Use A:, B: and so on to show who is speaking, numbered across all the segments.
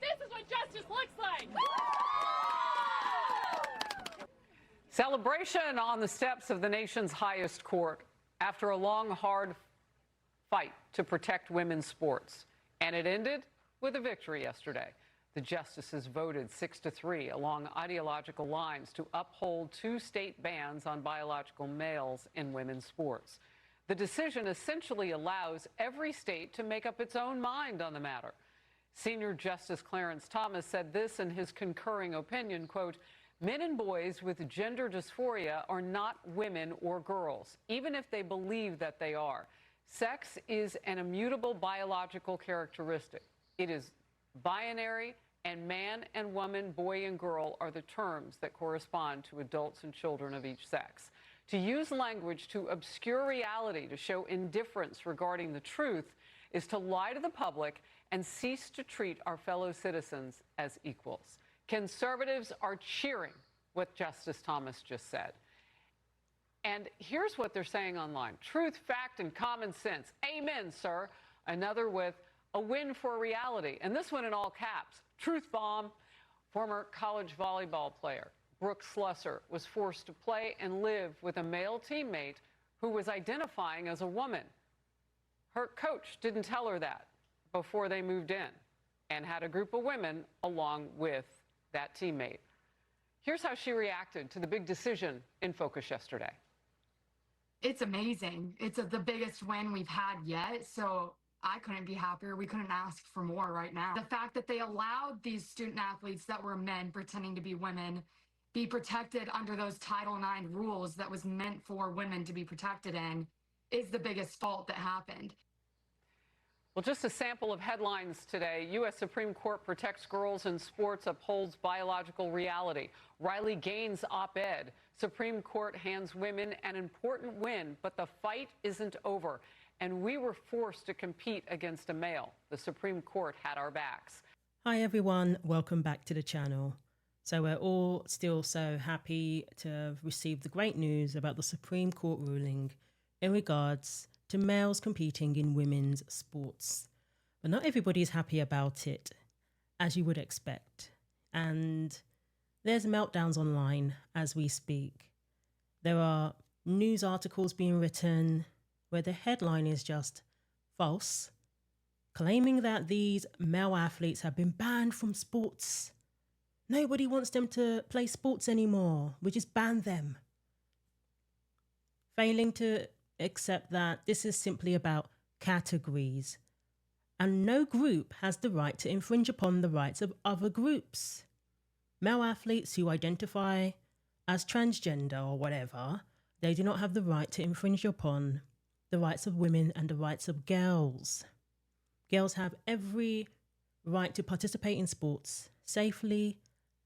A: This is what justice looks like.
B: Celebration on the steps of the nation's highest court after a long, hard fight to protect women's sports. And it ended with a victory yesterday. The justices voted 6-3 along ideological lines to uphold 2 state bans on biological males in women's sports. The decision essentially allows every state to make up its own mind on the matter. Senior Justice Clarence Thomas said this in his concurring opinion, quote, "Men and boys with gender dysphoria are not women or girls, even if they believe that they are. Sex is an immutable biological characteristic. It is binary, and man and woman, boy and girl are the terms that correspond to adults and children of each sex. To use language to obscure reality, to show indifference regarding the truth, is to lie to the public and cease to treat our fellow citizens as equals." Conservatives are cheering what Justice Thomas just said. And here's what they're saying online. Truth, fact, and common sense. Amen, sir. Another with a win for reality. And this one in all caps. Truth bomb. Former college volleyball player Brooke Slusser was forced to play and live with a male teammate who was identifying as a woman. Her coach didn't tell her that before they moved in and had a group of women along with that teammate. Here's how she reacted to the big decision in focus yesterday.
C: It's amazing. It's the biggest win we've had yet, so I couldn't be happier. We couldn't ask for more right now. The fact that they allowed these student athletes that were men pretending to be women be protected under those Title IX rules that was meant for women to be protected in is the biggest fault that happened.
B: Well, just a sample of headlines today. U.S. Supreme Court protects girls in sports, upholds biological reality. Riley Gaines' op-ed. Supreme Court hands women an important win, but the fight isn't over. And we were forced to compete against a male. The Supreme Court had our backs.
D: Hi, everyone. Welcome back to the channel. So we're all still so happy to have received the great news about the Supreme Court ruling in regards to males competing in women's sports. But not everybody is happy about it, as you would expect. And there's meltdowns online as we speak. There are news articles being written where the headline is just false, claiming that these male athletes have been banned from sports. Nobody wants them to play sports anymore. We just ban them. Failing to accept that this is simply about categories, and no group has the right to infringe upon the rights of other groups. Male athletes who identify as transgender or whatever, they do not have the right to infringe upon the rights of women and the rights of girls. Girls have every right to participate in sports safely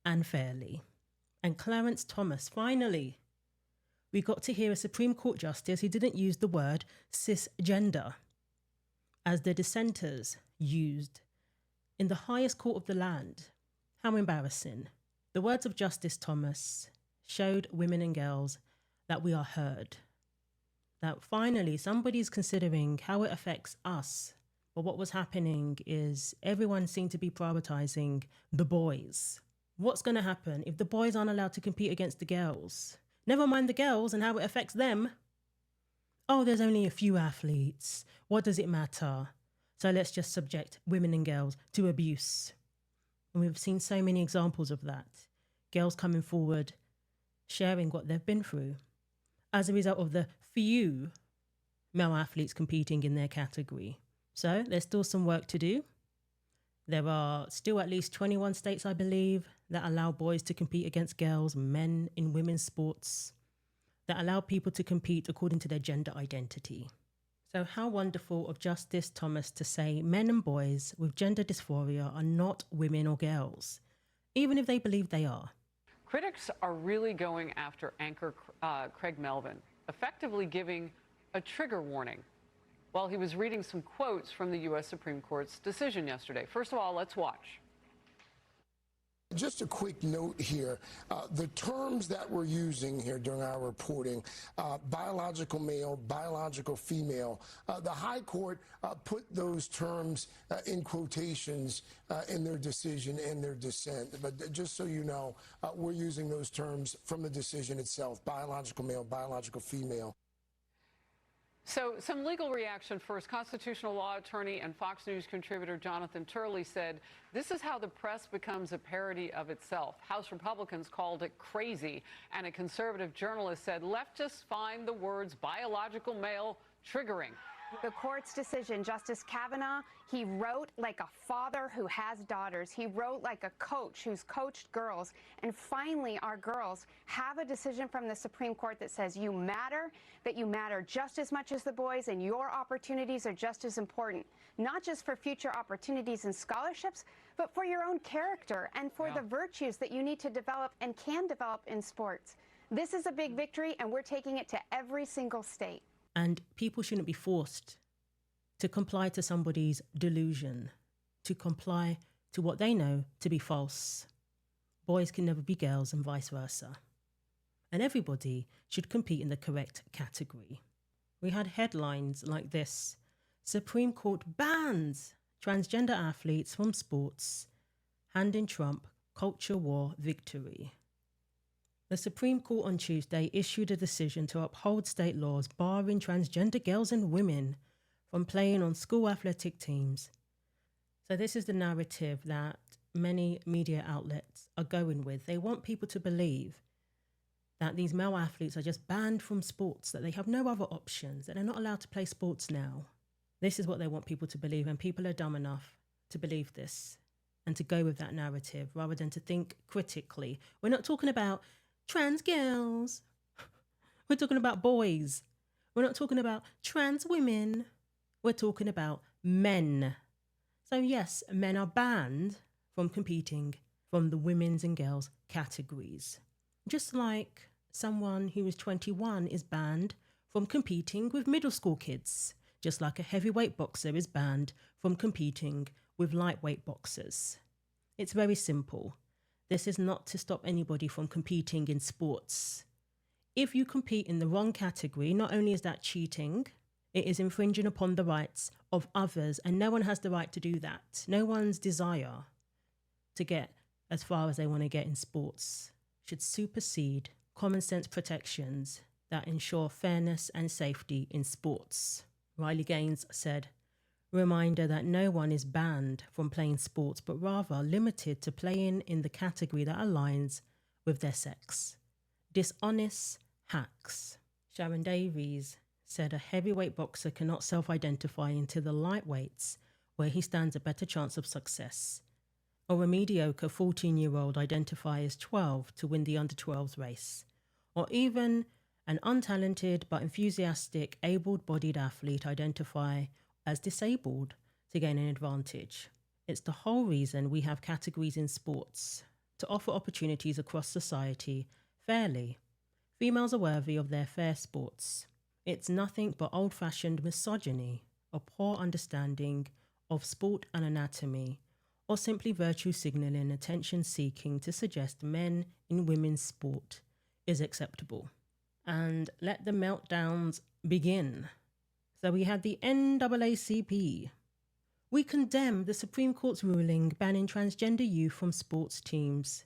D: and fairly. And Clarence Thomas, finally, we got to hear a Supreme Court justice who didn't use the word cisgender, as the dissenters used in the highest court of the land. How embarrassing. The words of Justice Thomas showed women and girls that we are heard. That finally somebody's considering how it affects us. But what was happening is everyone seemed to be prioritizing the boys. What's going to happen if the boys aren't allowed to compete against the girls? Never mind the girls and how it affects them. Oh, there's only a few athletes. What does it matter? So let's just subject women and girls to abuse. And we've seen so many examples of that. Girls coming forward, sharing what they've been through as a result of the few male athletes competing in their category. So there's still some work to do. There are still at least 21 states, I believe, that allow boys to compete against girls, men in women's sports, that allow people to compete according to their gender identity. So how wonderful of Justice Thomas to say men and boys with gender dysphoria are not women or girls, even if they believe they are.
B: Critics are really going after anchor Craig Melvin, effectively giving a trigger warning while he was reading some quotes from the U.S. Supreme Court's decision yesterday. First of all, let's watch.
E: Just a quick note here. The terms that we're using here during our reporting, biological male, biological female, the High Court put those terms in quotations in their decision and their dissent. But just so you know, we're using those terms from the decision itself, biological male, biological female.
B: So some legal reaction first. Constitutional law attorney and Fox News contributor Jonathan Turley said, this is how the press becomes a parody of itself. House Republicans called it crazy, and a conservative journalist said leftists find the words biological male triggering.
F: The court's decision, Justice Kavanaugh, he wrote like a father who has daughters. He wrote like a coach who's coached girls. And finally, our girls have a decision from the Supreme Court that says you matter, that you matter just as much as the boys, and your opportunities are just as important, not just for future opportunities and scholarships, but for your own character and for the virtues that you need to develop and can develop in sports. This is a big victory, and we're taking it to every single state.
D: And people shouldn't be forced to comply to somebody's delusion, to comply to what they know to be false. Boys can never be girls and vice versa. And everybody should compete in the correct category. We had headlines like this: Supreme Court bans transgender athletes from sports, handing Trump culture war victory. The Supreme Court on Tuesday issued a decision to uphold state laws barring transgender girls and women from playing on school athletic teams. So this is the narrative that many media outlets are going with. They want people to believe that these male athletes are just banned from sports, that they have no other options, that they're not allowed to play sports now. This is what they want people to believe, and people are dumb enough to believe this and to go with that narrative rather than to think critically. We're not talking about trans girls. We're talking about boys. We're not talking about trans women. We're talking about men. So yes, men are banned from competing from the women's and girls categories. Just like someone who is 21 is banned from competing with middle school kids. Just like a heavyweight boxer is banned from competing with lightweight boxers. It's very simple. This is not to stop anybody from competing in sports. If you compete in the wrong category, not only is that cheating, it is infringing upon the rights of others, and no one has the right to do that. No one's desire to get as far as they want to get in sports should supersede common sense protections that ensure fairness and safety in sports. Riley Gaines said, "Reminder that no one is banned from playing sports, but rather limited to playing in the category that aligns with their sex. Dishonest hacks." Sharon Davies said a heavyweight boxer cannot self-identify into the lightweights where he stands a better chance of success. Or a mediocre 14-year-old identify as 12 to win the under-12s race. Or even an untalented but enthusiastic, able-bodied athlete identify as disabled to gain an advantage. It's the whole reason we have categories in sports, to offer opportunities across society fairly. Females are worthy of their fair sports. It's nothing but old-fashioned misogyny, a poor understanding of sport and anatomy, or simply virtue signalling attention-seeking to suggest men in women's sport is acceptable. And let the meltdowns begin. So we had the NAACP. We condemn the Supreme Court's ruling banning transgender youth from sports teams.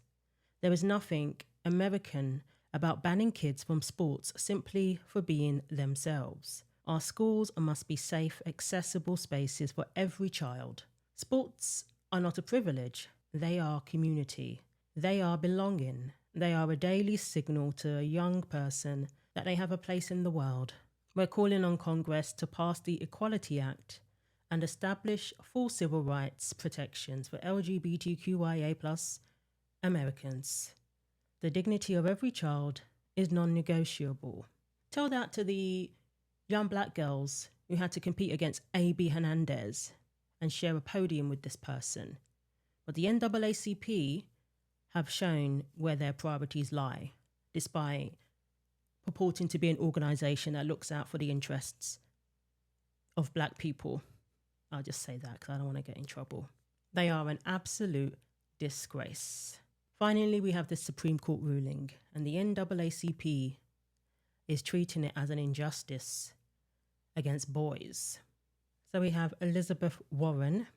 D: There is nothing American about banning kids from sports simply for being themselves. Our schools must be safe, accessible spaces for every child. Sports are not a privilege. They are community. They are belonging. They are a daily signal to a young person that they have a place in the world. We're calling on Congress to pass the Equality Act and establish full civil rights protections for LGBTQIA+ Americans. The dignity of every child is non-negotiable. Tell that to the young black girls who had to compete against A.B. Hernandez and share a podium with this person. But the NAACP have shown where their priorities lie, despite purporting to be an organisation that looks out for the interests of black people. I'll just say that because I don't want to get in trouble. They are an absolute disgrace. Finally, we have the Supreme Court ruling, and the NAACP is treating it as an injustice against boys. So we have Elizabeth Warren,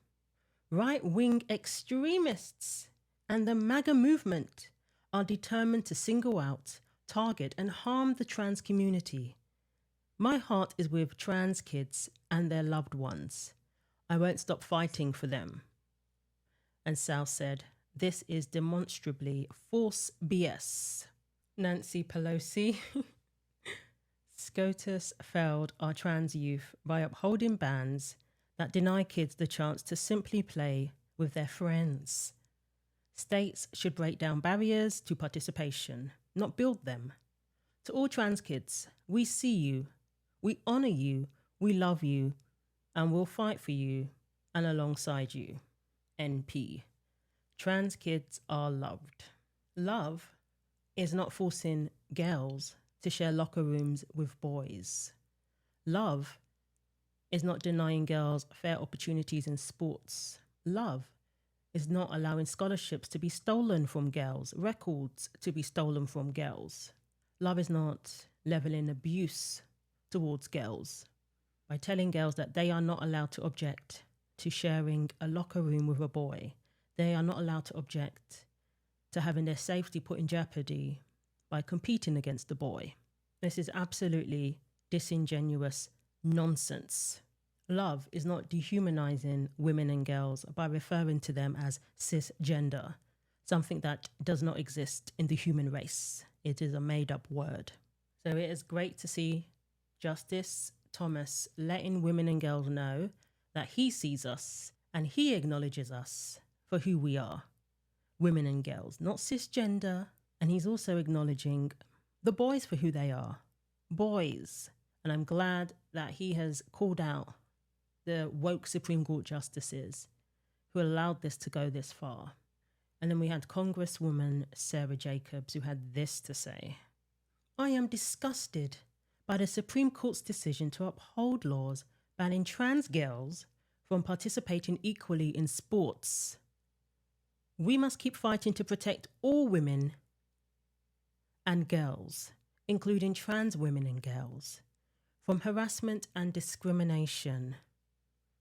D: right-wing extremists, and the MAGA movement are determined to single out, target, and harm the trans community. My heart is with trans kids and their loved ones. I won't stop fighting for them. And Sal said, this is demonstrably false BS. Nancy Pelosi. SCOTUS failed our trans youth by upholding bans that deny kids the chance to simply play with their friends. States should break down barriers to participation, not build them. To all trans kids, we see you, we honour you, we love you, and we'll fight for you and alongside you. NP. Trans kids are loved. Love is not forcing girls to share locker rooms with boys. Love is not denying girls fair opportunities in sports. Love is not allowing scholarships to be stolen from girls, records to be stolen from girls. Love is not leveling abuse towards girls by telling girls that they are not allowed to object to sharing a locker room with a boy. They are not allowed to object to having their safety put in jeopardy by competing against the boy. This is absolutely disingenuous nonsense. Love is not dehumanizing women and girls by referring to them as cisgender, something that does not exist in the human race. It is a made-up word. So it is great to see Justice Thomas letting women and girls know that he sees us and he acknowledges us for who we are, women and girls, not cisgender. And he's also acknowledging the boys for who they are, boys. And I'm glad that he has called out the woke Supreme Court justices who allowed this to go this far. And then we had Congresswoman Sara Jacobs, who had this to say: I am disgusted by the Supreme Court's decision to uphold laws banning trans girls from participating equally in sports. We must keep fighting to protect all women and girls, including trans women and girls, from harassment and discrimination.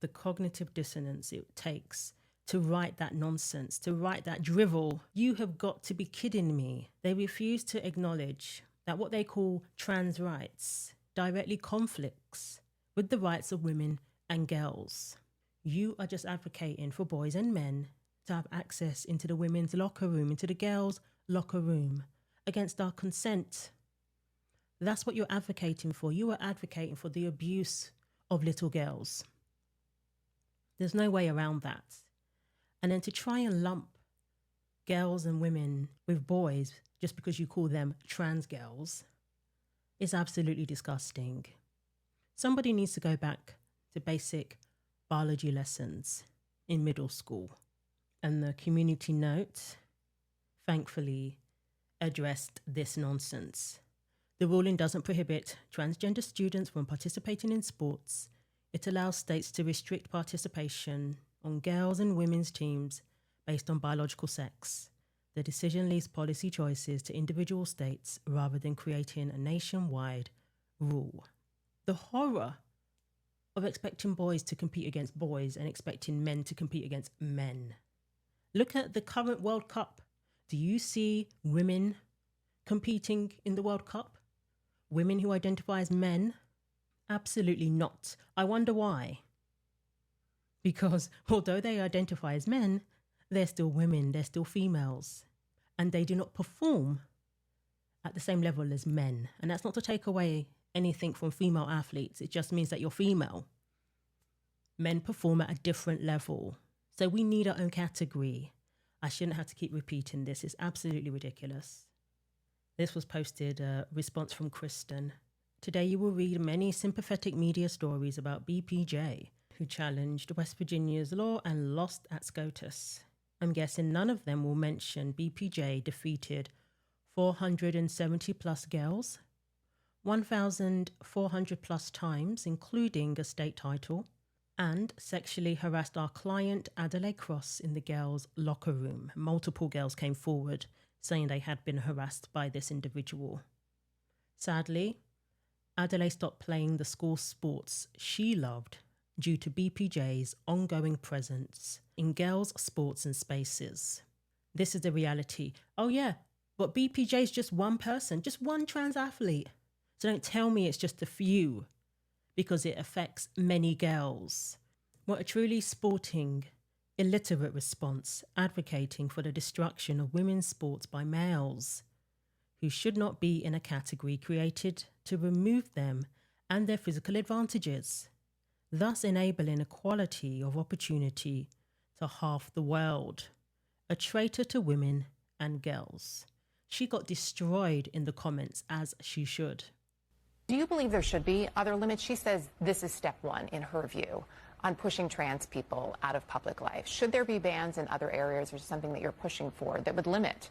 D: The cognitive dissonance it takes to write that nonsense, to write that drivel. You have got to be kidding me. They refuse to acknowledge that what they call trans rights directly conflicts with the rights of women and girls. You are just advocating for boys and men to have access into the women's locker room, into the girls' locker room, against our consent. That's what you're advocating for. You are advocating for the abuse of little girls. There's no way around that. And then to try and lump girls and women with boys just because you call them trans girls is absolutely disgusting. Somebody needs to go back to basic biology lessons in middle school. And the community note, thankfully, addressed this nonsense. The ruling doesn't prohibit transgender students from participating in sports. It allows states to restrict participation on girls' and women's teams based on biological sex. The decision leaves policy choices to individual states rather than creating a nationwide rule. The horror of expecting boys to compete against boys and expecting men to compete against men. Look at the current World Cup. Do you see women competing in the World Cup? Women who identify as men? Absolutely not. I wonder why. Because although they identify as men, they're still women, they're still females, and they do not perform at the same level as men. And that's not to take away anything from female athletes. It just means that you're female. Men perform at a different level. So we need our own category. I shouldn't have to keep repeating this. It's absolutely ridiculous. This was posted, a response from Kristen. Today you will read many sympathetic media stories about BPJ, who challenged West Virginia's law and lost at SCOTUS. I'm guessing none of them will mention BPJ defeated 470 plus girls, 1,400 plus times, including a state title, and sexually harassed our client Adelaide Cross in the girls' locker room. Multiple girls came forward saying they had been harassed by this individual. Sadly, Adelaide stopped playing the school sports she loved due to BPJ's ongoing presence in girls' sports and spaces. This is the reality. Oh yeah, but BPJ is just one person, just one trans athlete. So don't tell me it's just a few, because it affects many girls. What a truly sporting, illiterate response, advocating for the destruction of women's sports by males who should not be in a category created to remove them and their physical advantages, thus enabling equality of opportunity to half the world. A traitor to women and girls. She got destroyed in the comments, as she should.
G: Do you believe there should be other limits? She says this is step one, in her view, on pushing trans people out of public life. Should there be bans in other areas or something that you're pushing for that would limit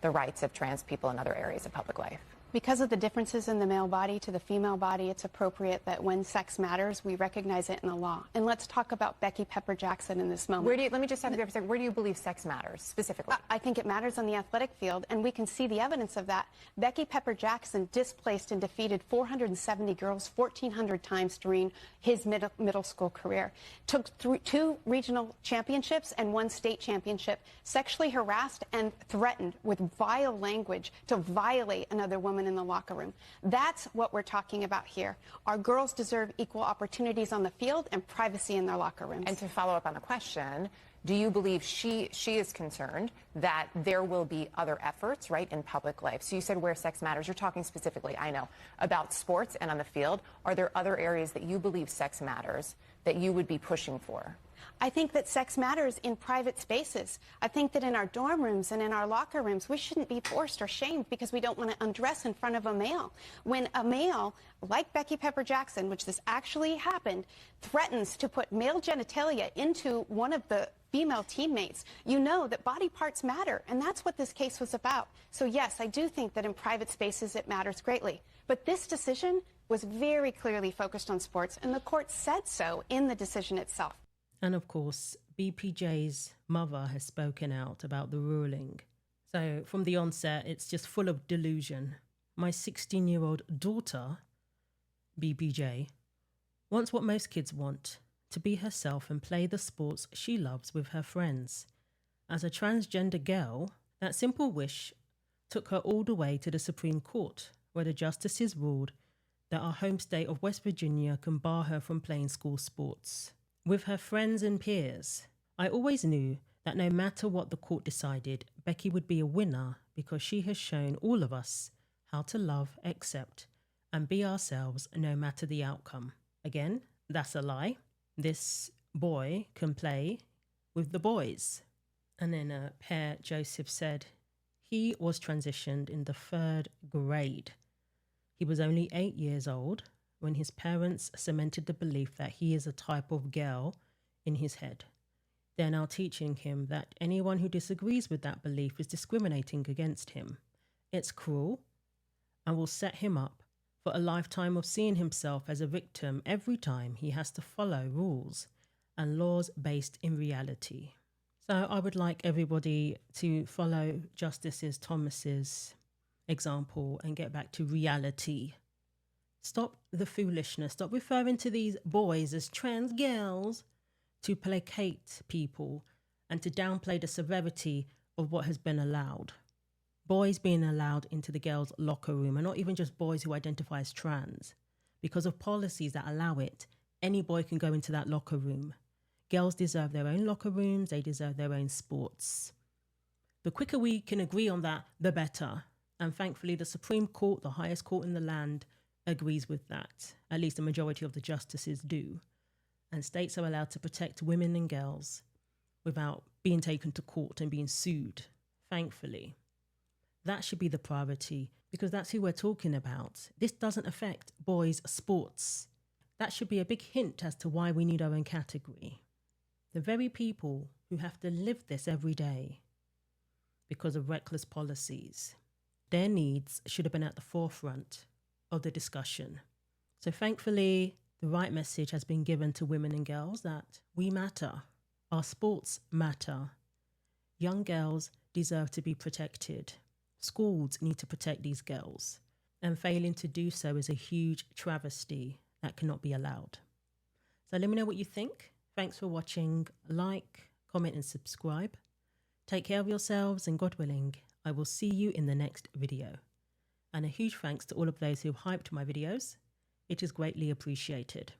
G: the rights of trans people in other areas of public life?
F: Because of the differences in the male body to the female body, it's appropriate that when sex matters, we recognize it in the law. And let's talk about Becky Pepper Jackson in this moment.
G: Let me just have you for a second. Where do you believe sex matters specifically?
F: I think it matters on the athletic field, and we can see the evidence of that. Becky Pepper Jackson displaced and defeated 470 girls 1,400 times during his middle school career. Took 2 regional championships and 1 state championship. Sexually harassed and threatened with vile language to violate another woman in the locker room. That's what we're talking about here. Our girls deserve equal opportunities on the field and privacy in their locker rooms.
G: And to follow up on the question, do you believe she is concerned that there will be other efforts, right, in public life? So you said where sex matters. You're talking specifically, I know, about sports and on the field. Are there other areas that you believe sex matters that you would be pushing for?
F: I think that sex matters in private spaces. I think that in our dorm rooms and in our locker rooms, we shouldn't be forced or shamed because we don't want to undress in front of a male. When a male, like Becky Pepper Jackson, which this actually happened, threatens to put male genitalia into one of the female teammates, you know that body parts matter, and that's what this case was about. So yes, I do think that in private spaces it matters greatly. But this decision was very clearly focused on sports, and the court said so in the decision itself.
D: And of course, BPJ's mother has spoken out about the ruling. So from the onset, it's just full of delusion. My 16-year-old daughter, BPJ, wants what most kids want, to be herself and play the sports she loves with her friends. As a transgender girl, that simple wish took her all the way to the Supreme Court, where the justices ruled that our home state of West Virginia can bar her from playing school sports with her friends and peers. I always knew that no matter what the court decided, Becky would be a winner because she has shown all of us how to love, accept, and be ourselves no matter the outcome. Again, that's a lie. This boy can play with the boys. And then Per Joseph said he was transitioned in the 3rd grade. He was only 8 years old when his parents cemented the belief that he is a type of girl in his head. They're now teaching him that anyone who disagrees with that belief is discriminating against him. It's cruel and will set him up for a lifetime of seeing himself as a victim every time he has to follow rules and laws based in reality. So I would like everybody to follow Justice Thomas's example and get back to reality. Stop the foolishness. Stop referring to these boys as trans girls to placate people and to downplay the severity of what has been allowed. Boys being allowed into the girls' locker room, and not even just boys who identify as trans. Because of policies that allow it, any boy can go into that locker room. Girls deserve their own locker rooms. They deserve their own sports. The quicker we can agree on that, the better. And thankfully, the Supreme Court, the highest court in the land, agrees with that. At least the majority of the justices do. And states are allowed to protect women and girls without being taken to court and being sued, thankfully. That should be the priority, because that's who we're talking about. This doesn't affect boys' sports. That should be a big hint as to why we need our own category. The very people who have to live this every day because of reckless policies, their needs should have been at the forefront of the discussion. So thankfully, The right message has been given to women and girls that we matter. Our sports matter. Young girls deserve to be protected. Schools need to protect these girls. And failing to do so is a huge travesty that cannot be allowed. So let me know what you think. Thanks for watching. Like, comment and subscribe. Take care of yourselves, and God willing, I will see you in the next video. And a huge thanks to all of those who have hyped my videos. It is greatly appreciated.